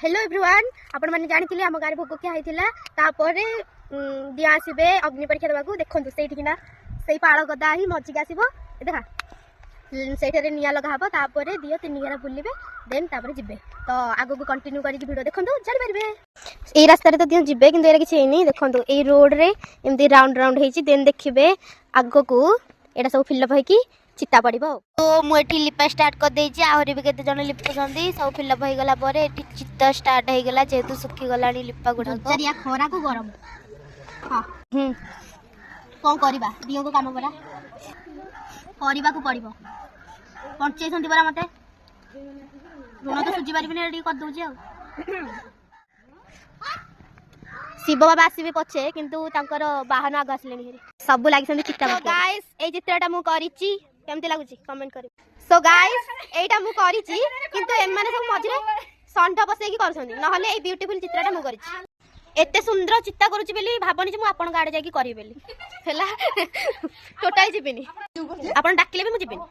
Hello everyone आपण मैंने जानी आम गाँव भोग क्या होता तापर दिया आसबे अग्नि परीक्षा देवाक देखो से पाड़ गदा ही मजिक आसब देखा से निआ लगा तापर दियो 3 घेरा बुलवे देन तापर जिबे तो आगो को कंटिन्यू करके वीडियो देखो जानी पारे ये रास्ता तो दियो जिबे कि किसी नहीं देखो ये रोड रे एमती राउंड राउंड होती देन देखिए आग को यहाँ सब फिलअप होगी चिता पड़ तो मुझे लिपा स्टार्ट कर देछि आहरी भी केते जण लिपुछंदी सब फिलअप हो गला परे एठी चिता स्टार्ट हो गला जेतु सुखी गलानी लिपा गुडा जरिया खरा को गरम हां कोन करबा दियो को काम करा करबा को पड़िबो पंचे संती परा मते ऋण तो सुझी पारिबिनी रेडी कर दोछि आ शिव बाबा आसबे पछे किंतु तांकर वाहन आग आसलेनी सब लागिसंती चिता गाइस ए चित्रटा मु करिछि केमती लागुछि कमेंट करी सो गाइस एटा मु करिछि किंतु एमाने सब मझरे संठ बसैकी करछंदी नहले ए ब्यूटीफुल चित्रटा मु करिछि एते सुंदर चित्ता करूछि बेली भाबनी जे मु आपन गाडे जाकी करी बेली हैला टोटाई जिबिनी आपन डाकिले भी मु जिबिनी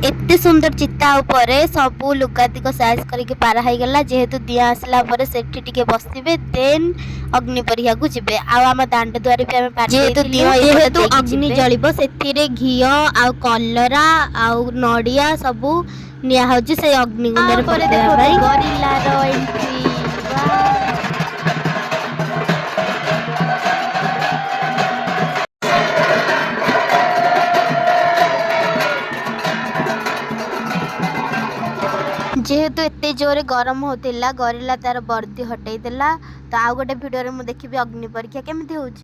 एते सुंदर चित्ता उपरे सब लुगातिक साइज करके पारा हो गला जेहेतु दिया आसला परे सेठी टिके बसतिबे देन अग्नि परीक्षा को जिबे आ हम दांड द्वार पे हम पार जेहेतु अग्नि जलिबो सेथिरे घियो आ कलरा आ नडिया सब निया होजी से अग्नि गुंडर पर देखो गोरिल्ला रो एंट्री जेहेतु एते जोरे गरम होतिला गोरिल्ला तार बर्दी हटई देला तो आउ गोटे वीडियो रे मु देखिबी अग्नि परीक्षा केमिति होउची।